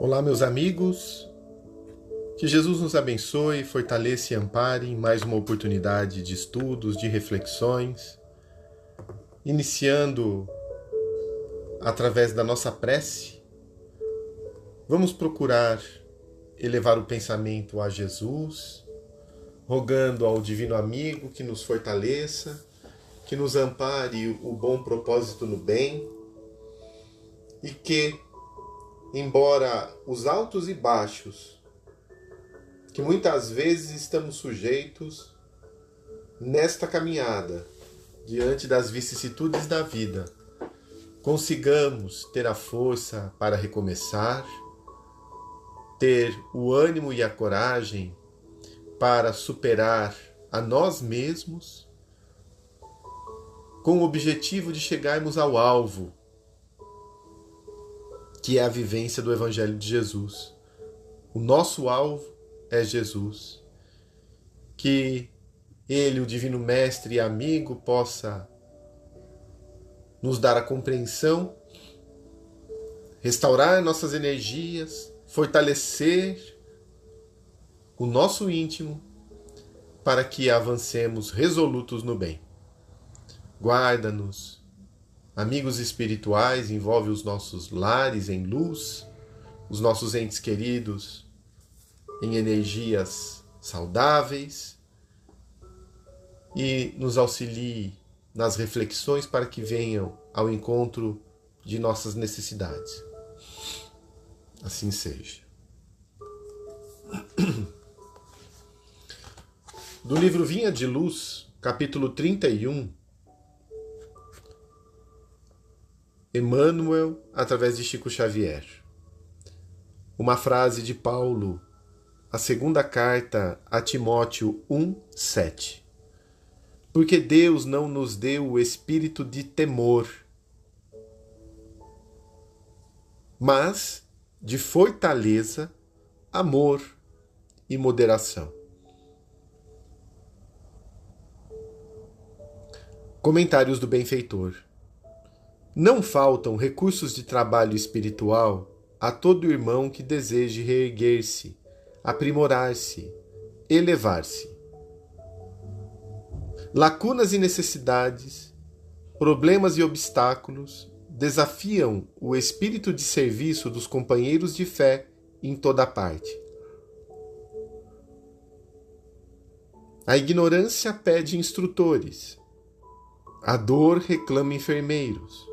Olá, meus amigos. Que Jesus nos abençoe, fortaleça e ampare em mais uma oportunidade de estudos, de reflexões, iniciando através da nossa prece. Vamos procurar elevar o pensamento a Jesus, rogando ao Divino Amigo que nos fortaleça, que nos ampare o bom propósito no bem e que, embora os altos e baixos que muitas vezes estamos sujeitos nesta caminhada, diante das vicissitudes da vida, consigamos ter a força para recomeçar, ter o ânimo e a coragem para superar a nós mesmos, com o objetivo de chegarmos ao alvo, que é a vivência do Evangelho de Jesus. O nosso alvo é Jesus. Que Ele, o Divino Mestre e amigo, possa nos dar a compreensão, restaurar nossas energias, fortalecer o nosso íntimo para que avancemos resolutos no bem. Guarda-nos, amigos espirituais, envolve os nossos lares em luz, os nossos entes queridos em energias saudáveis e nos auxilie nas reflexões para que venham ao encontro de nossas necessidades. Assim seja. Do livro Vinha de Luz, capítulo 31, Emmanuel, através de Chico Xavier. Uma frase de Paulo, a segunda carta a Timóteo 1:7. Porque Deus não nos deu o espírito de temor, mas de fortaleza, amor e moderação. Comentários do benfeitor. Não faltam recursos de trabalho espiritual a todo irmão que deseje reerguer-se, aprimorar-se, elevar-se. Lacunas e necessidades, problemas e obstáculos desafiam o espírito de serviço dos companheiros de fé em toda parte. A ignorância pede instrutores, a dor reclama enfermeiros,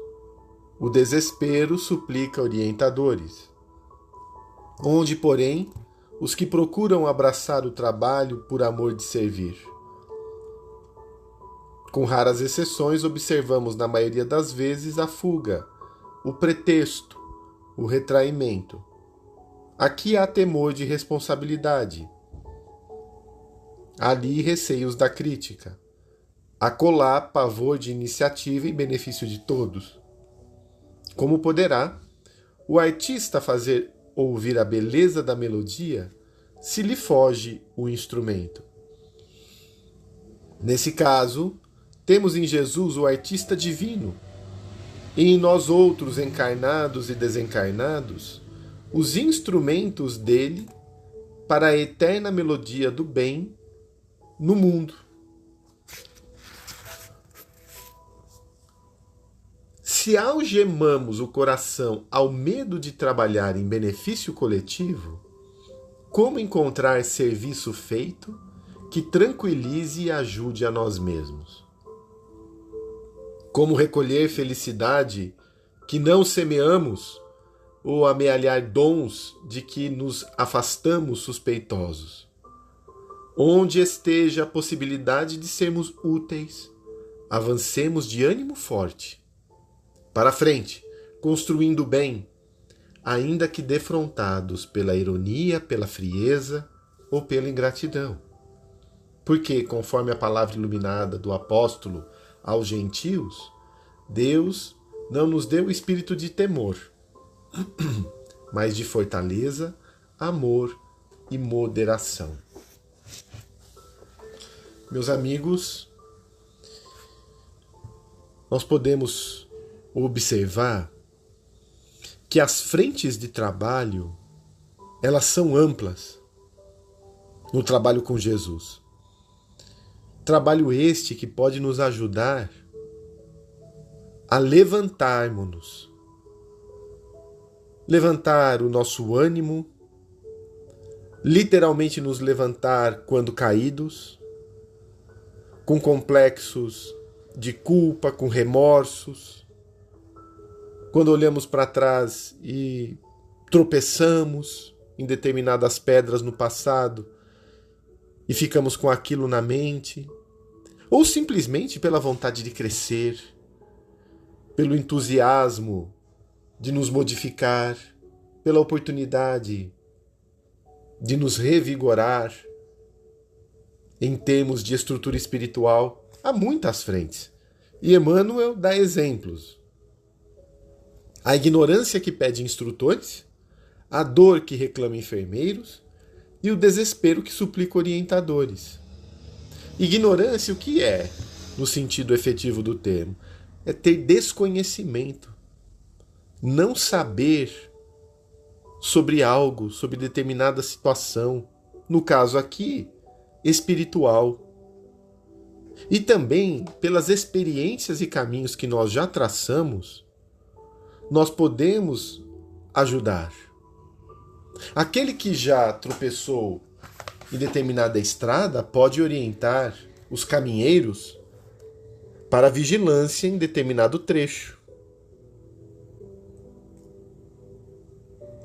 o desespero suplica orientadores. Onde, porém, os que procuram abraçar o trabalho por amor de servir. Com raras exceções, observamos na maioria das vezes a fuga, o pretexto, o retraimento. Aqui há temor de responsabilidade. Ali receios da crítica. Acolá pavor de iniciativa em benefício de todos. Como poderá o artista fazer ouvir a beleza da melodia se lhe foge o instrumento? Nesse caso, temos em Jesus o artista divino, e em nós outros encarnados e desencarnados, os instrumentos dele para a eterna melodia do bem no mundo. Se algemamos o coração ao medo de trabalhar em benefício coletivo, como encontrar serviço feito que tranquilize e ajude a nós mesmos? Como recolher felicidade que não semeamos ou amealhar dons de que nos afastamos suspeitosos? Onde esteja a possibilidade de sermos úteis, avancemos de ânimo forte, para frente, construindo o bem, ainda que defrontados pela ironia, pela frieza ou pela ingratidão. Porque, conforme a palavra iluminada do apóstolo aos gentios, Deus não nos deu o espírito de temor, mas de fortaleza, amor e moderação. Meus amigos, nós podemos observar que as frentes de trabalho elas são amplas no trabalho com Jesus. Trabalho este que pode nos ajudar a levantarmos-nos, levantar o nosso ânimo, literalmente nos levantar quando caídos, com complexos de culpa, com remorsos, quando olhamos para trás e tropeçamos em determinadas pedras no passado e ficamos com aquilo na mente, ou simplesmente pela vontade de crescer, pelo entusiasmo de nos modificar, pela oportunidade de nos revigorar em termos de estrutura espiritual. Há muitas frentes. E Emmanuel dá exemplos. A ignorância que pede instrutores, a dor que reclama enfermeiros e o desespero que suplica orientadores. Ignorância, o que é, no sentido efetivo do termo? É ter desconhecimento. Não saber sobre algo, sobre determinada situação. No caso aqui, espiritual. E também, pelas experiências e caminhos que nós já traçamos, nós podemos ajudar. Aquele que já tropeçou em determinada estrada pode orientar os caminheiros para a vigilância em determinado trecho.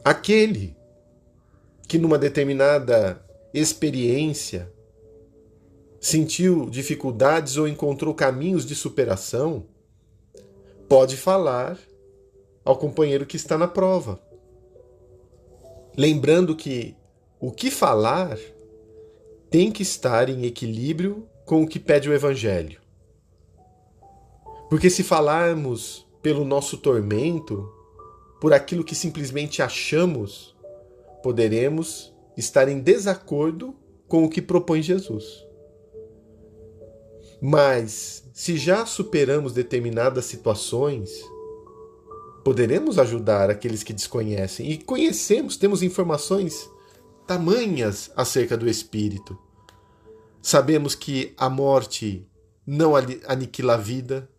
Aquele que numa determinada experiência sentiu dificuldades ou encontrou caminhos de superação, pode falar ao companheiro que está na prova. Lembrando que o que falar tem que estar em equilíbrio com o que pede o Evangelho. Porque se falarmos pelo nosso tormento, por aquilo que simplesmente achamos, poderemos estar em desacordo com o que propõe Jesus. Mas, se já superamos determinadas situações, poderemos ajudar aqueles que desconhecem. E conhecemos, temos informações tamanhas acerca do Espírito. Sabemos que a morte não aniquila a vida,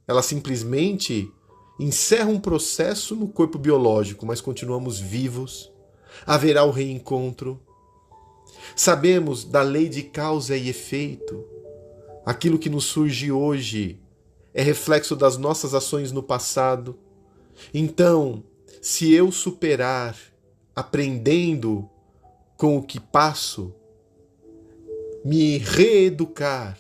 ela simplesmente encerra um processo no corpo biológico, mas continuamos vivos. Haverá o reencontro. Sabemos da lei de causa e efeito. Aquilo que nos surge hoje é reflexo das nossas ações no passado. Então, se eu superar aprendendo com o que passo, me reeducar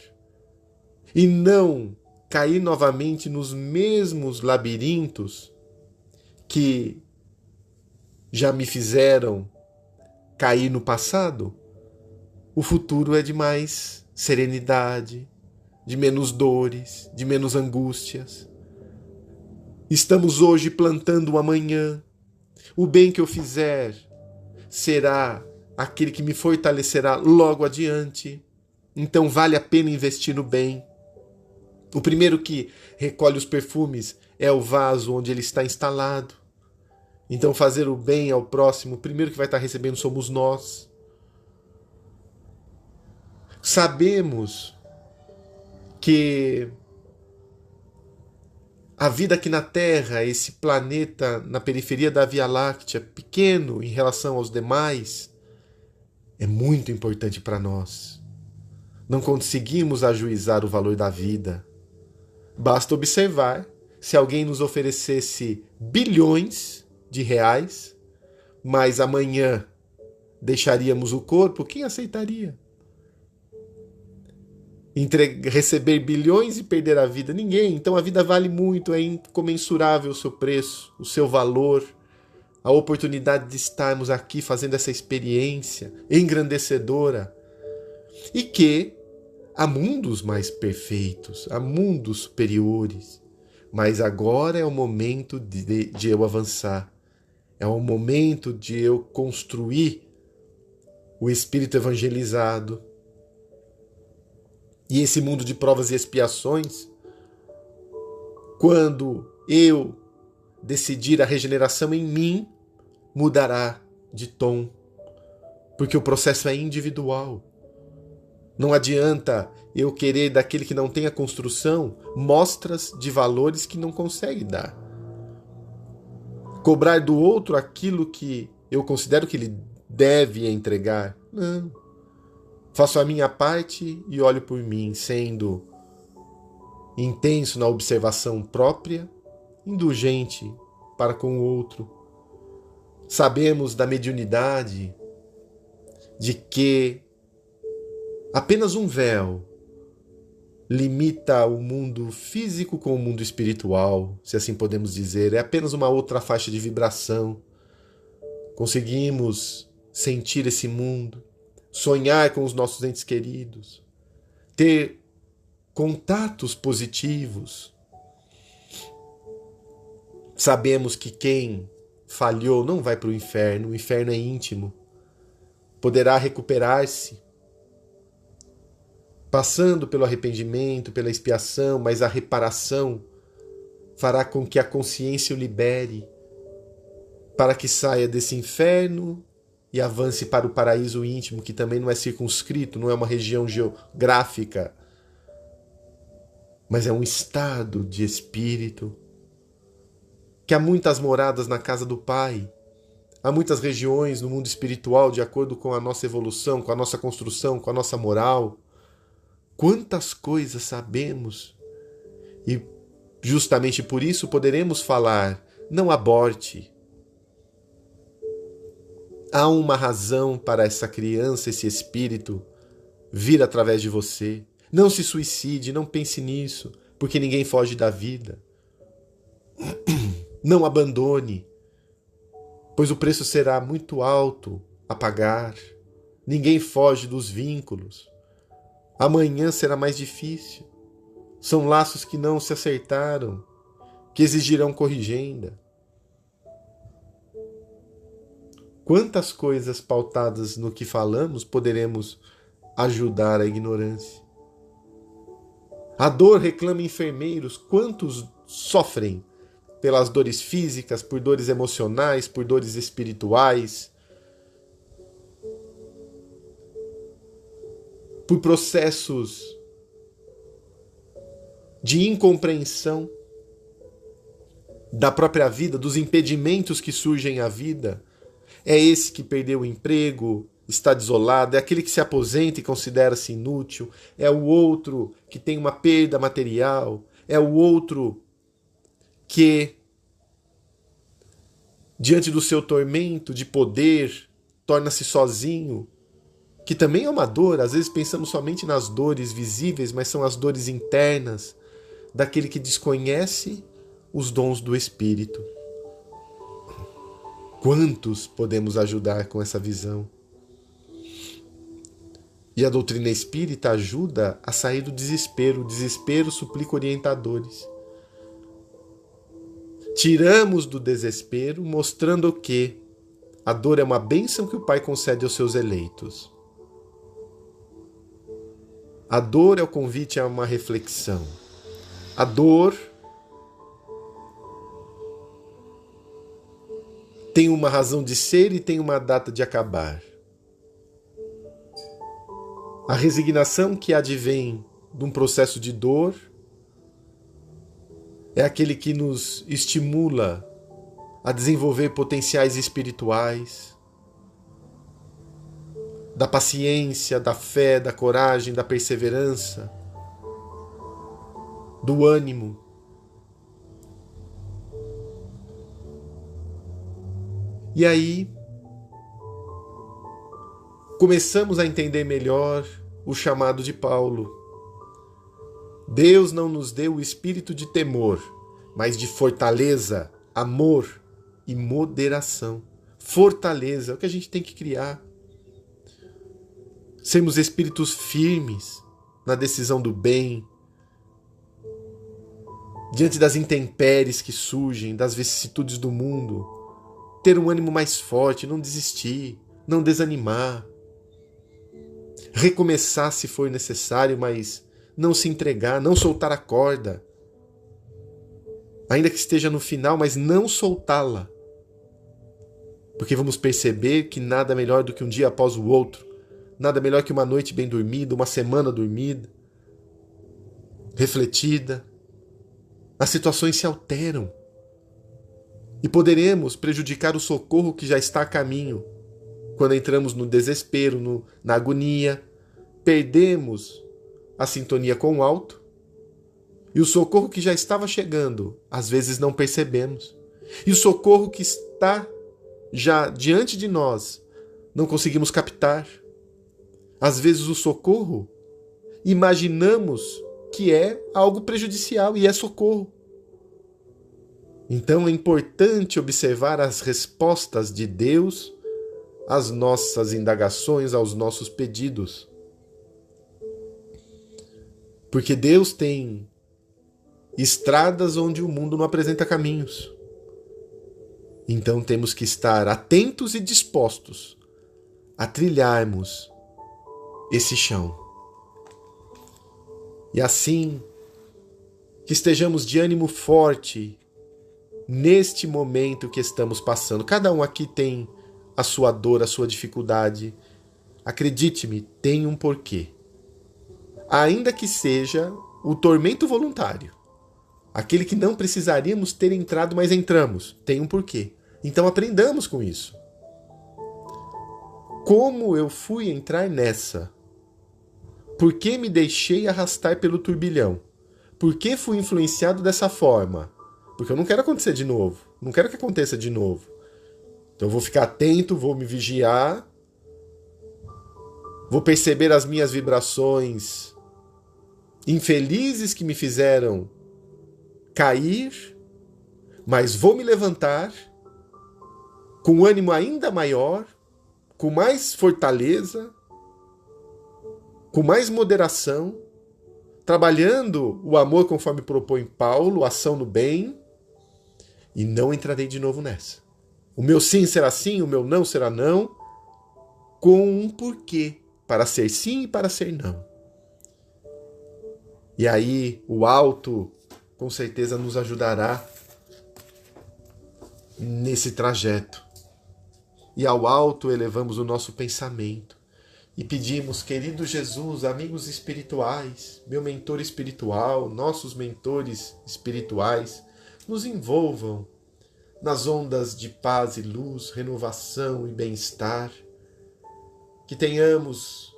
e não cair novamente nos mesmos labirintos que já me fizeram cair no passado, o futuro é de mais serenidade, de menos dores, de menos angústias. Estamos hoje plantando o amanhã. O bem que eu fizer será aquele que me fortalecerá logo adiante. Então vale a pena investir no bem. O primeiro que recolhe os perfumes é o vaso onde ele está instalado. Então fazer o bem ao próximo, o primeiro que vai estar recebendo somos nós. Sabemos que a vida aqui na Terra, esse planeta na periferia da Via Láctea, pequeno em relação aos demais, é muito importante para nós. Não conseguimos ajuizar o valor da vida. Basta observar se alguém nos oferecesse bilhões de reais, mas amanhã deixaríamos o corpo, quem aceitaria? Receber bilhões e perder a vida? Ninguém. Então a vida vale muito, é incomensurável o seu preço, o seu valor, a oportunidade de estarmos aqui fazendo essa experiência engrandecedora. E que há mundos mais perfeitos, há mundos superiores, mas agora é o momento de eu avançar, é o momento de eu construir o espírito evangelizado. E esse mundo de provas e expiações, quando eu decidir a regeneração em mim, mudará de tom, porque o processo é individual. Não adianta eu querer daquele que não tem a construção mostras de valores que não consegue dar. Cobrar do outro aquilo que eu considero que ele deve entregar. Não. Faço a minha parte e olho por mim, sendo intenso na observação própria, indulgente para com o outro. Sabemos da mediunidade, de que apenas um véu limita o mundo físico com o mundo espiritual, se assim podemos dizer. É apenas uma outra faixa de vibração. Conseguimos sentir esse mundo, sonhar com os nossos entes queridos, ter contatos positivos. Sabemos que quem falhou não vai para o inferno é íntimo. Poderá recuperar-se, passando pelo arrependimento, pela expiação, mas a reparação fará com que a consciência o libere, para que saia desse inferno e avance para o paraíso íntimo, que também não é circunscrito, não é uma região geográfica, mas é um estado de espírito, que há muitas moradas na casa do Pai, há muitas regiões no mundo espiritual, de acordo com a nossa evolução, com a nossa construção, com a nossa moral. Quantas coisas sabemos, e justamente por isso poderemos falar: não aborte. Há uma razão para essa criança, esse espírito, vir através de você. Não se suicide, não pense nisso, porque ninguém foge da vida. Não abandone, pois o preço será muito alto a pagar. Ninguém foge dos vínculos. Amanhã será mais difícil. São laços que não se acertaram, que exigirão corrigenda. Quantas coisas pautadas no que falamos poderemos ajudar a ignorância? A dor reclama enfermeiros. Quantos sofrem pelas dores físicas, por dores emocionais, por dores espirituais, por processos de incompreensão da própria vida, dos impedimentos que surgem à vida. É esse que perdeu o emprego, está desolado, é aquele que se aposenta e considera-se inútil, é o outro que tem uma perda material, é o outro que, diante do seu tormento de poder, torna-se sozinho, que também é uma dor. Às vezes pensamos somente nas dores visíveis, mas são as dores internas daquele que desconhece os dons do Espírito. Quantos podemos ajudar com essa visão? E a doutrina espírita ajuda a sair do desespero. O desespero suplica orientadores. Tiramos do desespero, mostrando que a dor é uma bênção que o Pai concede aos seus eleitos. A dor é o convite a uma reflexão. A dor tem uma razão de ser e tem uma data de acabar. A resignação que advém de um processo de dor é aquele que nos estimula a desenvolver potenciais espirituais, da paciência, da fé, da coragem, da perseverança, do ânimo. E aí, começamos a entender melhor o chamado de Paulo. Deus não nos deu o espírito de temor, mas de fortaleza, amor e moderação. Fortaleza é o que a gente tem que criar. Sermos espíritos firmes na decisão do bem, diante das intempéries que surgem, das vicissitudes do mundo. Ter um ânimo mais forte, não desistir, não desanimar. Recomeçar se for necessário, mas não se entregar, não soltar a corda. Ainda que esteja no final, mas não soltá-la. porque vamos perceber que nada melhor do que um dia após o outro, nada melhor que uma noite bem dormida, uma semana dormida, refletida. As situações se alteram e poderemos prejudicar o socorro que já está a caminho. Quando entramos no desespero, na agonia, perdemos a sintonia com o alto e o socorro que já estava chegando, às vezes não percebemos. E o socorro que está já diante de nós, não conseguimos captar. Às vezes o socorro, imaginamos que é algo prejudicial e é socorro. Então é importante observar as respostas de Deus às nossas indagações, aos nossos pedidos. Porque Deus tem estradas onde o mundo não apresenta caminhos. Então temos que estar atentos e dispostos a trilharmos esse chão. E assim, que estejamos de ânimo forte neste momento que estamos passando. Cada um aqui tem a sua dor, a sua dificuldade. Acredite-me, tem um porquê. Ainda que seja o tormento voluntário, aquele que não precisaríamos ter entrado, mas entramos, tem um porquê. Então aprendamos com isso. Como eu fui entrar nessa? Por que me deixei arrastar pelo turbilhão? Por que fui influenciado dessa forma? Porque eu não quero acontecer de novo. Não quero que aconteça de novo. Então eu vou ficar atento, vou me vigiar, vou perceber as minhas vibrações infelizes que me fizeram cair, mas vou me levantar com um ânimo ainda maior, com mais fortaleza, com mais moderação, trabalhando o amor conforme propõe Paulo, ação no bem, e não entrarei de novo nessa. O meu sim será sim, o meu não será não, com um porquê, para ser sim e para ser não. E aí o alto, com certeza, nos ajudará nesse trajeto. E ao alto elevamos o nosso pensamento e pedimos, querido Jesus, amigos espirituais, meu mentor espiritual, nossos mentores espirituais, nos envolvam nas ondas de paz e luz, renovação e bem-estar, que tenhamos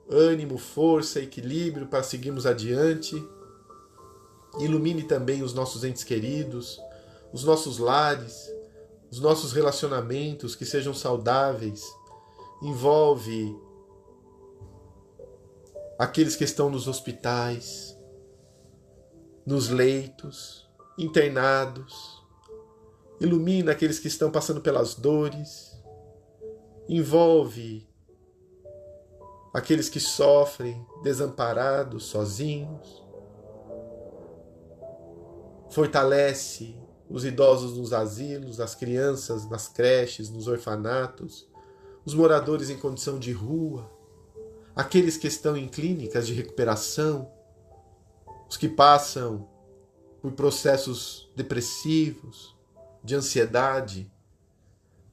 ânimo, força, equilíbrio para seguirmos adiante. Ilumine também os nossos entes queridos, os nossos lares, os nossos relacionamentos, que sejam saudáveis. Envolve aqueles que estão nos hospitais, nos leitos, internados. Ilumina aqueles que estão passando pelas dores. Envolve aqueles que sofrem, desamparados, sozinhos. Fortalece os idosos nos asilos, as crianças nas creches, nos orfanatos, os moradores em condição de rua, aqueles que estão em clínicas de recuperação, os que passam por processos depressivos, de ansiedade,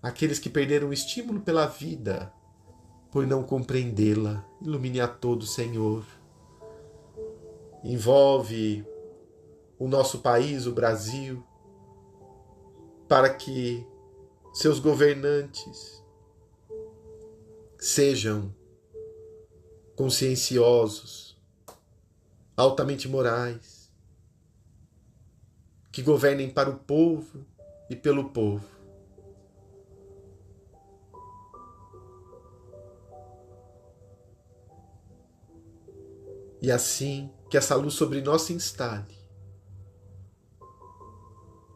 aqueles que perderam o estímulo pela vida por não compreendê-la. Ilumine a todos, Senhor. Envolve o nosso país, o Brasil, para que seus governantes sejam conscienciosos, altamente morais, que governem para o povo e pelo povo. E assim que essa luz sobre nós se instale,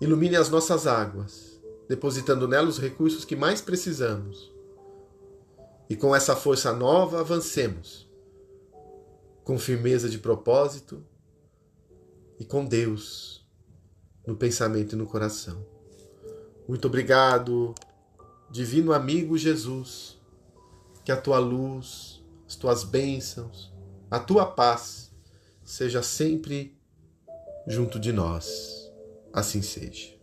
ilumine as nossas águas, depositando nelas os recursos que mais precisamos. E com essa força nova avancemos, com firmeza de propósito e com Deus no pensamento e no coração. Muito obrigado, divino amigo Jesus, que a tua luz, as tuas bênçãos, a tua paz seja sempre junto de nós. Assim seja.